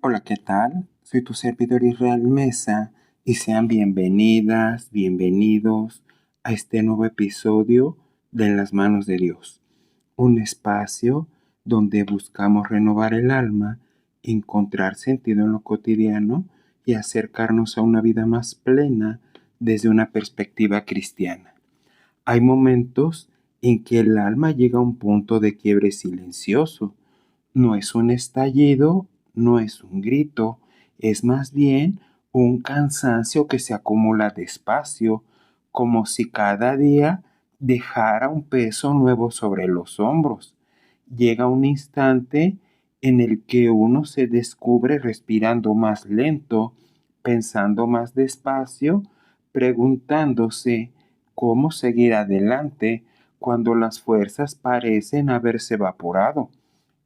Hola, ¿qué tal? Soy tu servidor Israel Mesa y sean bienvenidas, bienvenidos a este nuevo episodio de En las manos de Dios, un espacio donde buscamos renovar el alma, encontrar sentido en lo cotidiano y acercarnos a una vida más plena desde una perspectiva cristiana. Hay momentos en que el alma llega a un punto de quiebre silencioso. No es un estallido, no es un grito, es más bien un cansancio que se acumula despacio, como si cada día dejara un peso nuevo sobre los hombros. Llega un instante en el que uno se descubre respirando más lento, pensando más despacio, preguntándose cómo seguir adelante cuando las fuerzas parecen haberse evaporado.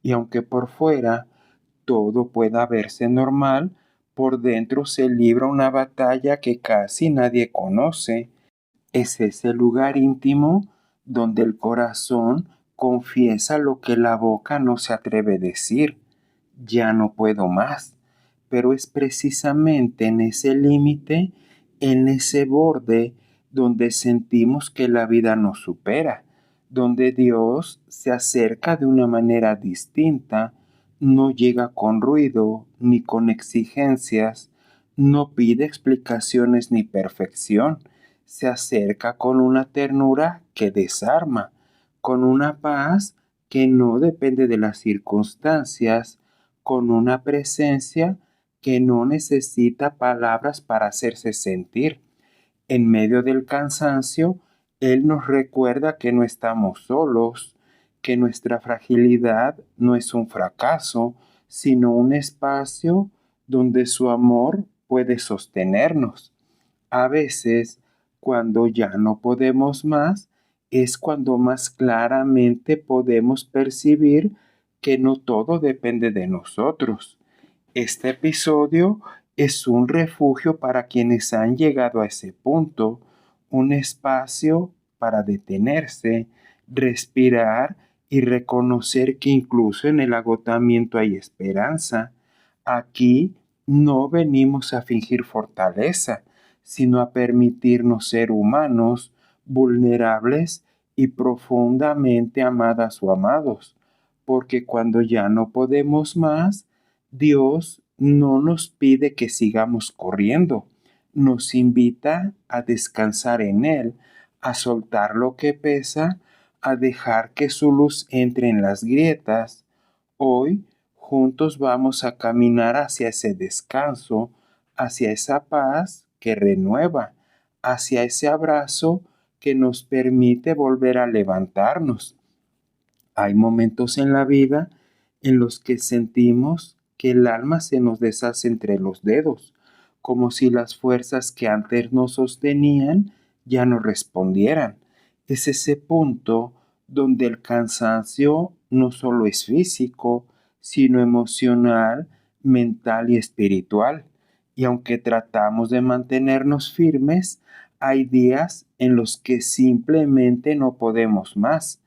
Y aunque por fuera todo pueda verse normal, por dentro se libra una batalla que casi nadie conoce. Es ese lugar íntimo donde el corazón confiesa lo que la boca no se atreve a decir. Ya no puedo más. Pero es precisamente en ese límite, en ese borde, donde sentimos que la vida nos supera, donde Dios se acerca de una manera distinta, no llega con ruido ni con exigencias, no pide explicaciones ni perfección, se acerca con una ternura que desarma, con una paz que no depende de las circunstancias, con una presencia que no necesita palabras para hacerse sentir. En medio del cansancio, Él nos recuerda que no estamos solos, que nuestra fragilidad no es un fracaso, sino un espacio donde su amor puede sostenernos. A veces, cuando ya no podemos más, es cuando más claramente podemos percibir que no todo depende de nosotros. Este episodio es un refugio para quienes han llegado a ese punto, un espacio para detenerse, respirar y reconocer que incluso en el agotamiento hay esperanza. Aquí no venimos a fingir fortaleza, sino a permitirnos ser humanos, vulnerables y profundamente amadas o amados, porque cuando ya no podemos más, Dios no nos pide que sigamos corriendo, nos invita a descansar en Él, a soltar lo que pesa, a dejar que su luz entre en las grietas. Hoy juntos vamos a caminar hacia ese descanso, hacia esa paz que renueva, hacia ese abrazo que nos permite volver a levantarnos. Hay momentos en la vida en los que sentimos que el alma se nos deshace entre los dedos, como si las fuerzas que antes nos sostenían ya no respondieran. Es ese punto donde el cansancio no solo es físico, sino emocional, mental y espiritual. Y aunque tratamos de mantenernos firmes, hay días en los que simplemente no podemos más.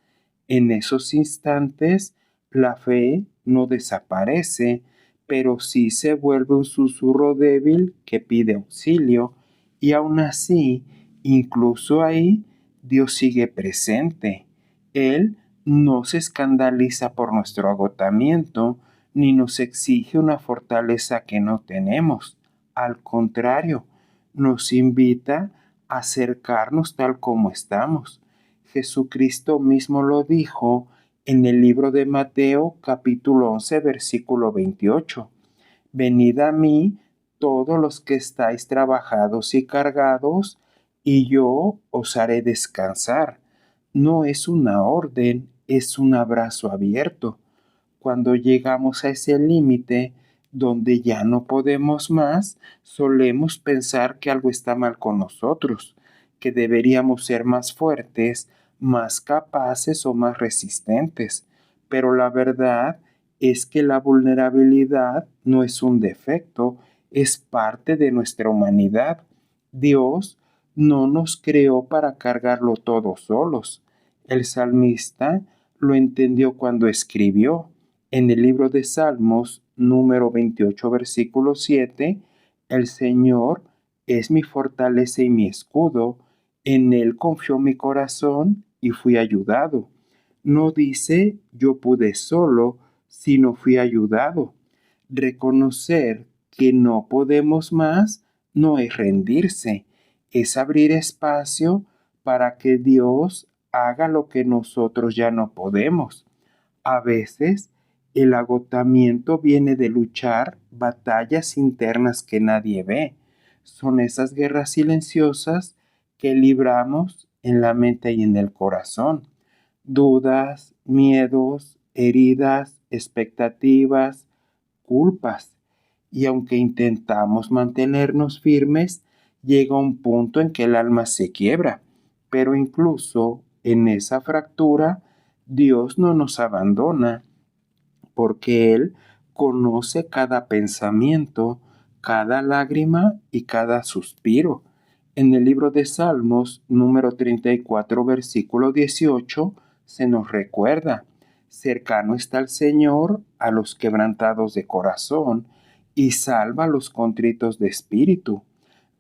En esos instantes, la fe no desaparece, pero sí se vuelve un susurro débil que pide auxilio, y aún así, incluso ahí, Dios sigue presente. Él no se escandaliza por nuestro agotamiento, ni nos exige una fortaleza que no tenemos. Al contrario, nos invita a acercarnos tal como estamos. Jesucristo mismo lo dijo en el libro de Mateo capítulo 11 versículo 28. Venid a mí todos los que estáis trabajados y cargados, y yo os haré descansar. No es una orden, es un abrazo abierto. Cuando llegamos a ese límite donde ya no podemos más, solemos pensar que algo está mal con nosotros, que deberíamos ser más fuertes, más capaces o más resistentes. Pero la verdad es que la vulnerabilidad no es un defecto, es parte de nuestra humanidad. Dios no nos creó para cargarlo todo solos. El salmista lo entendió cuando escribió: en el libro de Salmos número 28, versículo 7, el Señor es mi fortaleza y mi escudo, en Él confió mi corazón y fui ayudado. No dice yo pude solo, sino fui ayudado. Reconocer que no podemos más no es rendirse, es abrir espacio para que Dios haga lo que nosotros ya no podemos. A veces el agotamiento viene de luchar batallas internas que nadie ve. Son esas guerras silenciosas que libramos en la mente y en el corazón. Dudas, miedos, heridas, expectativas, culpas. Y aunque intentamos mantenernos firmes, llega un punto en que el alma se quiebra. Pero incluso en esa fractura, Dios no nos abandona, porque Él conoce cada pensamiento, cada lágrima y cada suspiro. En el libro de Salmos, número 34, versículo 18, se nos recuerda: cercano está el Señor a los quebrantados de corazón y salva a los contritos de espíritu.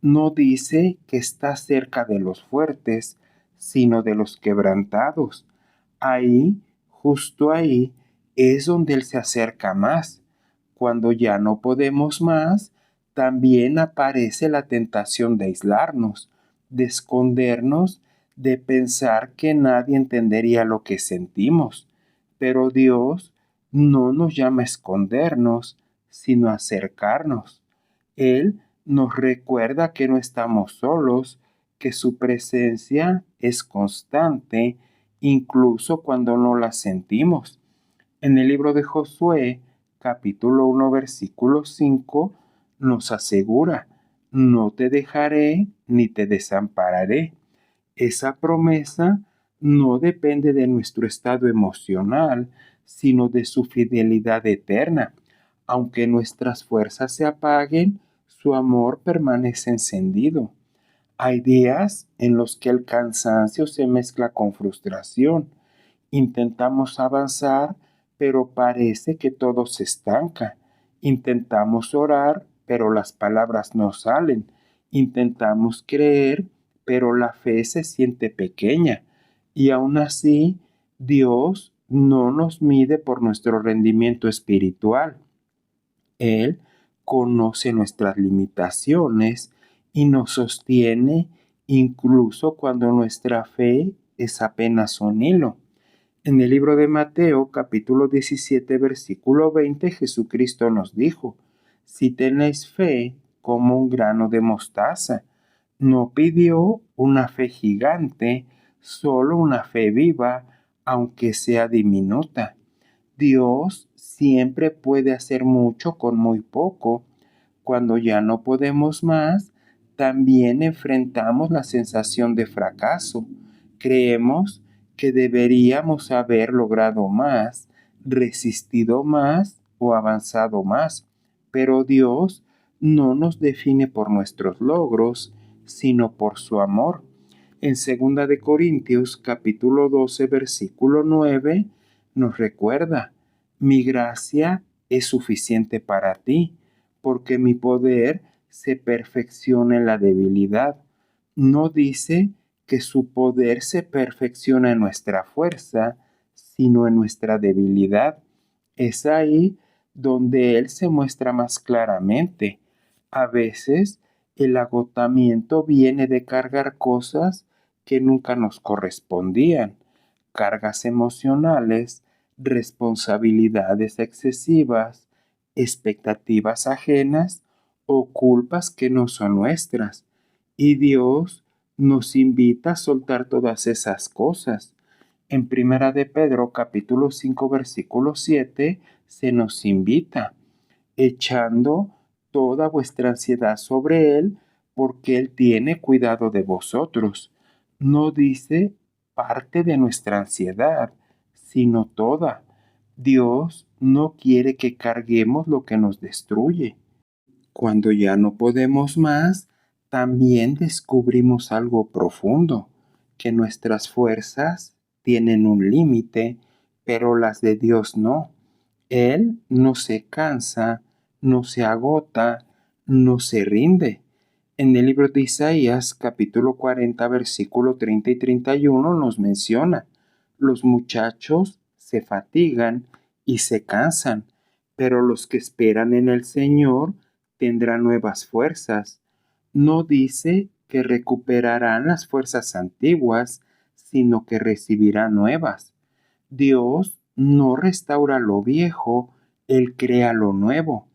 No dice que está cerca de los fuertes, sino de los quebrantados. Ahí, justo ahí, es donde Él se acerca más. Cuando ya no podemos más, también aparece la tentación de aislarnos, de escondernos, de pensar que nadie entendería lo que sentimos. Pero Dios no nos llama a escondernos, sino a acercarnos. Él nos recuerda que no estamos solos, que su presencia es constante, incluso cuando no la sentimos. En el libro de Josué, capítulo 1, versículo 5, nos asegura: no te dejaré ni te desampararé. Esa promesa no depende de nuestro estado emocional, sino de su fidelidad eterna. Aunque nuestras fuerzas se apaguen, su amor permanece encendido. Hay días en los que el cansancio se mezcla con frustración. Intentamos avanzar, pero parece que todo se estanca. Intentamos orar, pero las palabras no salen. Intentamos creer, pero la fe se siente pequeña. Y aún así, Dios no nos mide por nuestro rendimiento espiritual. Él conoce nuestras limitaciones y nos sostiene incluso cuando nuestra fe es apenas un hilo. En el libro de Mateo, capítulo 17, versículo 20, Jesucristo nos dijo: si tenéis fe como un grano de mostaza. No pidió una fe gigante, solo una fe viva, aunque sea diminuta. Dios siempre puede hacer mucho con muy poco. Cuando ya no podemos más, también enfrentamos la sensación de fracaso. Creemos que deberíamos haber logrado más, resistido más o avanzado más. Pero Dios no nos define por nuestros logros, sino por su amor. En 2 de Corintios, capítulo 12, versículo 9, nos recuerda: mi gracia es suficiente para ti, porque mi poder se perfecciona en la debilidad. No dice que su poder se perfecciona en nuestra fuerza, sino en nuestra debilidad. Es ahí donde Él se muestra más claramente. A veces el agotamiento viene de cargar cosas que nunca nos correspondían, cargas emocionales, responsabilidades excesivas, expectativas ajenas o culpas que no son nuestras. Y Dios nos invita a soltar todas esas cosas. En Primera de Pedro, capítulo 5, versículo 7, se nos invita: echando toda vuestra ansiedad sobre Él, porque Él tiene cuidado de vosotros. No dice parte de nuestra ansiedad, sino toda. Dios no quiere que carguemos lo que nos destruye. Cuando ya no podemos más, también descubrimos algo profundo: que nuestras fuerzas tienen un límite, pero las de Dios no. Él no se cansa, no se agota, no se rinde. En el libro de Isaías, capítulo 40, versículo 30 y 31, nos menciona: los muchachos se fatigan y se cansan, pero los que esperan en el Señor tendrán nuevas fuerzas. No dice que recuperarán las fuerzas antiguas, sino que recibirán nuevas. Dios no restaura lo viejo, Él crea lo nuevo.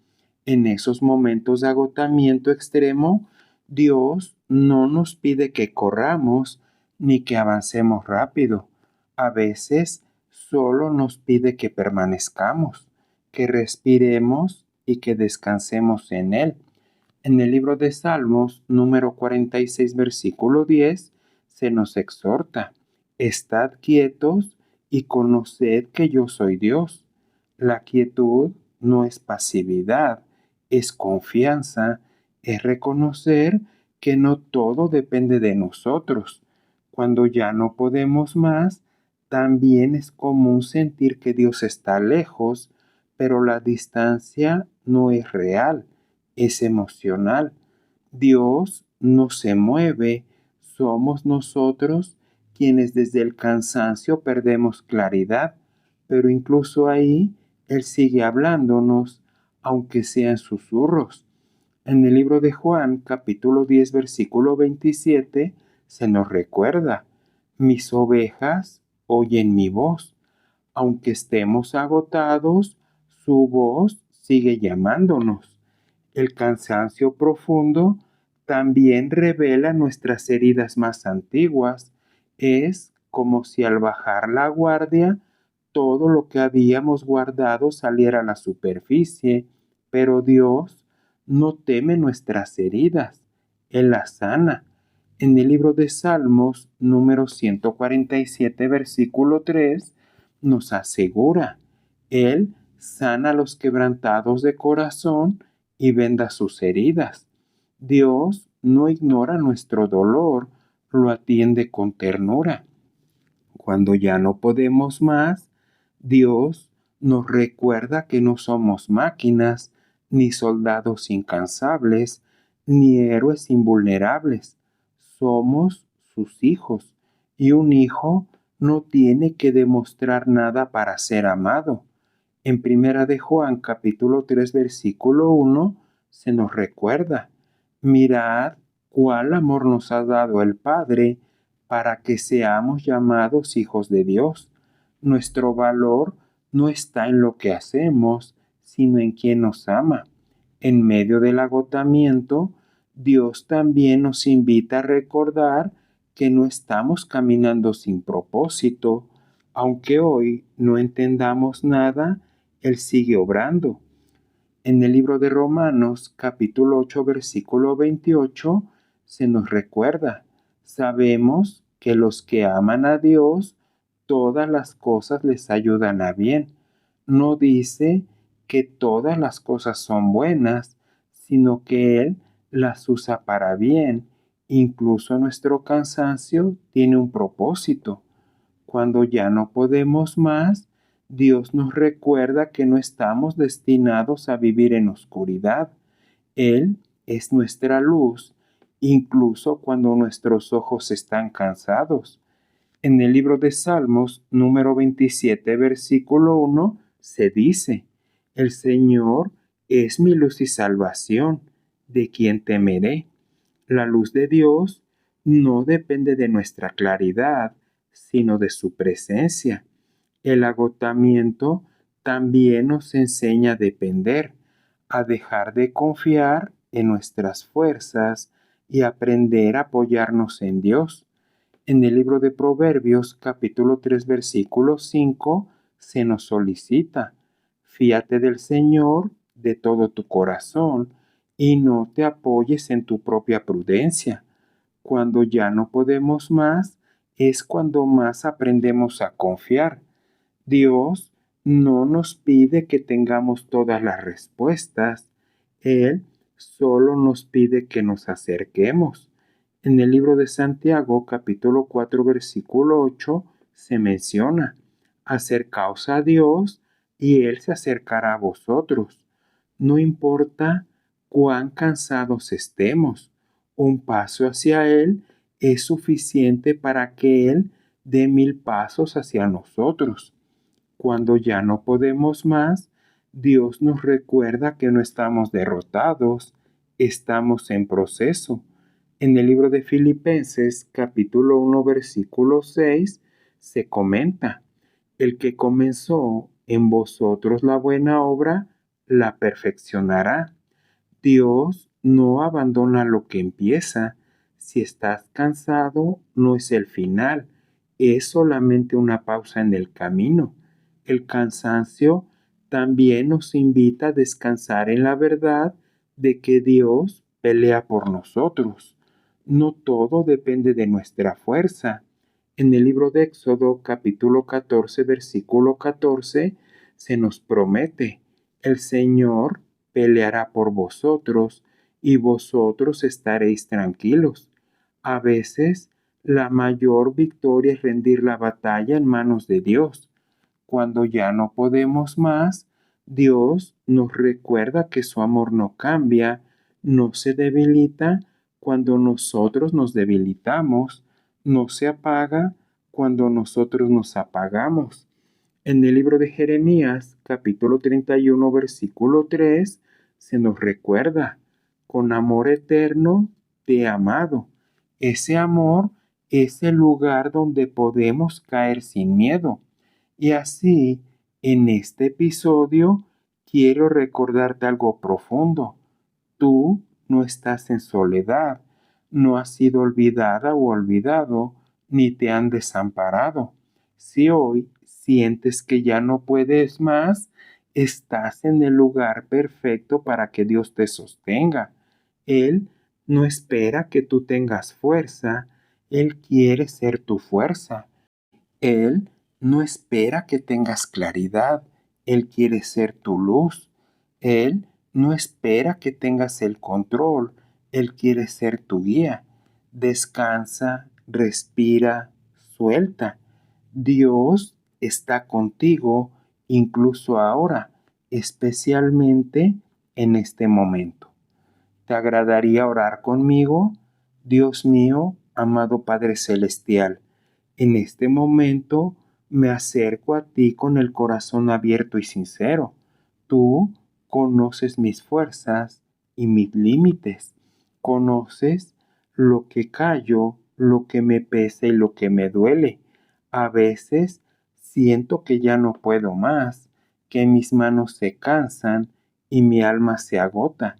En esos momentos de agotamiento extremo, Dios no nos pide que corramos ni que avancemos rápido. A veces solo nos pide que permanezcamos, que respiremos y que descansemos en Él. En el libro de Salmos, número 46, versículo 10, se nos exhorta: estad quietos y conoced que yo soy Dios. La quietud no es pasividad, es confianza, es reconocer que no todo depende de nosotros. Cuando ya no podemos más, también es común sentir que Dios está lejos, pero la distancia no es real, es emocional. Dios no se mueve, somos nosotros quienes desde el cansancio perdemos claridad, pero incluso ahí Él sigue hablándonos, aunque sean susurros. En el libro de Juan, capítulo 10, versículo 27, se nos recuerda: mis ovejas oyen mi voz. Aunque estemos agotados, su voz sigue llamándonos. El cansancio profundo también revela nuestras heridas más antiguas. Es como si al bajar la guardia, todo lo que habíamos guardado saliera a la superficie, pero Dios no teme nuestras heridas, Él las sana. En el libro de Salmos, número 147, versículo 3, nos asegura: Él sana a los quebrantados de corazón y venda sus heridas. Dios no ignora nuestro dolor, lo atiende con ternura. Cuando ya no podemos más, Dios nos recuerda que no somos máquinas, ni soldados incansables, ni héroes invulnerables. Somos sus hijos, y un hijo no tiene que demostrar nada para ser amado. En Primera de Juan, capítulo 3, versículo 1, se nos recuerda: mirad cuál amor nos ha dado el Padre para que seamos llamados hijos de Dios. Nuestro valor no está en lo que hacemos, sino en quien nos ama. En medio del agotamiento, Dios también nos invita a recordar que no estamos caminando sin propósito. Aunque hoy no entendamos nada, Él sigue obrando. En el libro de Romanos, capítulo 8, versículo 28, se nos recuerda: sabemos que los que aman a Dios, todas las cosas les ayudan a bien. No dice que todas las cosas son buenas, sino que Él las usa para bien. Incluso nuestro cansancio tiene un propósito. Cuando ya no podemos más, Dios nos recuerda que no estamos destinados a vivir en oscuridad. Él es nuestra luz, incluso cuando nuestros ojos están cansados. En el libro de Salmos, número 27, versículo 1, se dice: el Señor es mi luz y salvación, ¿de quién temeré? La luz de Dios no depende de nuestra claridad, sino de su presencia. El agotamiento también nos enseña a depender, a dejar de confiar en nuestras fuerzas y aprender a apoyarnos en Dios. En el libro de Proverbios, capítulo 3, versículo 5, se nos solicita: fíate del Señor de todo tu corazón y no te apoyes en tu propia prudencia. Cuando ya no podemos más, es cuando más aprendemos a confiar. Dios no nos pide que tengamos todas las respuestas. Él solo nos pide que nos acerquemos. En el libro de Santiago, capítulo 4, versículo 8, se menciona: acercaos a Dios y Él se acercará a vosotros. No importa cuán cansados estemos, un paso hacia Él es suficiente para que Él dé 1000 pasos hacia nosotros. Cuando ya no podemos más, Dios nos recuerda que no estamos derrotados, estamos en proceso. En el libro de Filipenses, capítulo 1, versículo 6, se comenta: el que comenzó en vosotros la buena obra, la perfeccionará. Dios no abandona lo que empieza. Si estás cansado, no es el final, es solamente una pausa en el camino. El cansancio también nos invita a descansar en la verdad de que Dios pelea por nosotros. No todo depende de nuestra fuerza. En el libro de Éxodo, capítulo 14, versículo 14, se nos promete: el Señor peleará por vosotros y vosotros estaréis tranquilos. A veces, la mayor victoria es rendir la batalla en manos de Dios. Cuando ya no podemos más, Dios nos recuerda que su amor no cambia, no se debilita cuando nosotros nos debilitamos, no se apaga cuando nosotros nos apagamos. En el libro de Jeremías, capítulo 31, versículo 3, se nos recuerda: con amor eterno te he amado. Ese amor es el lugar donde podemos caer sin miedo. Y así, en este episodio, quiero recordarte algo profundo. Tú no estás en soledad, no has sido olvidada o olvidado, ni te han desamparado. Si hoy sientes que ya no puedes más, estás en el lugar perfecto para que Dios te sostenga. Él no espera que tú tengas fuerza, Él quiere ser tu fuerza. Él no espera que tengas claridad, Él quiere ser tu luz. Él no espera que tengas el control, Él quiere ser tu guía. Descansa, respira, suelta. Dios está contigo incluso ahora, especialmente en este momento. ¿Te agradaría orar conmigo? Dios mío, amado Padre Celestial, en este momento me acerco a ti con el corazón abierto y sincero. Tú conoces mis fuerzas y mis límites. Conoces lo que callo, lo que me pesa y lo que me duele. A veces siento que ya no puedo más, que mis manos se cansan y mi alma se agota.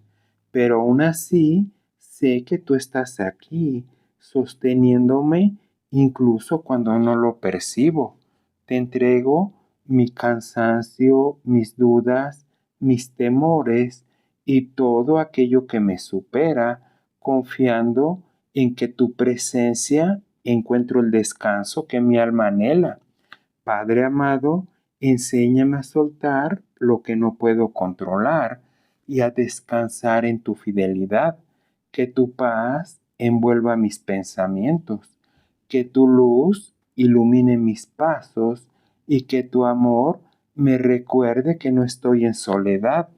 Pero aún así sé que tú estás aquí, sosteniéndome incluso cuando no lo percibo. Te entrego mi cansancio, mis dudas, mis temores y todo aquello que me supera, confiando en que tu presencia encuentro el descanso que mi alma anhela. Padre amado, enséñame a soltar lo que no puedo controlar y a descansar en tu fidelidad. Que tu paz envuelva mis pensamientos, que tu luz ilumine mis pasos y que tu amor me recuerde que no estoy en soledad.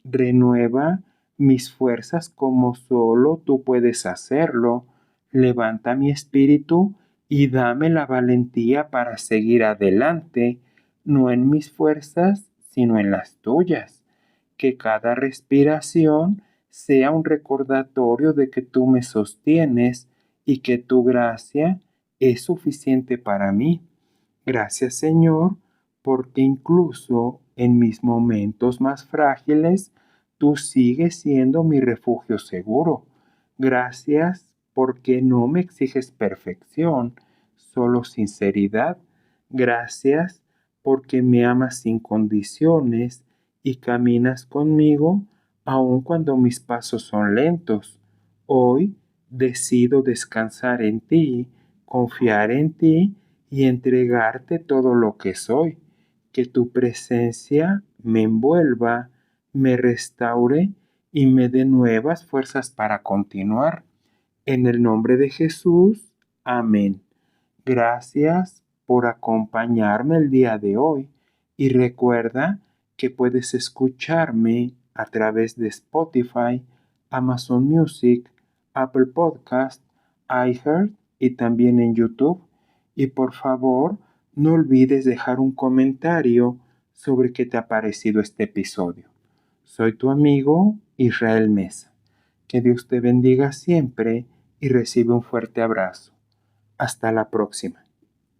Renueva mis fuerzas como solo tú puedes hacerlo. Levanta mi espíritu y dame la valentía para seguir adelante, no en mis fuerzas, sino en las tuyas. Que cada respiración sea un recordatorio de que tú me sostienes y que tu gracia es suficiente para mí. Gracias, Señor, porque incluso en mis momentos más frágiles, tú sigues siendo mi refugio seguro. Gracias porque no me exiges perfección, solo sinceridad. Gracias porque me amas sin condiciones y caminas conmigo aun cuando mis pasos son lentos. Hoy decido descansar en ti, confiar en ti y entregarte todo lo que soy. Que tu presencia me envuelva, me restaure y me dé nuevas fuerzas para continuar. En el nombre de Jesús, amén. Gracias por acompañarme el día de hoy y recuerda que puedes escucharme a través de Spotify, Amazon Music, Apple Podcast, iHeart y también en YouTube. Y por favor, no olvides dejar un comentario sobre qué te ha parecido este episodio. Soy tu amigo Israel Mesa. Que Dios te bendiga siempre y recibe un fuerte abrazo. Hasta la próxima.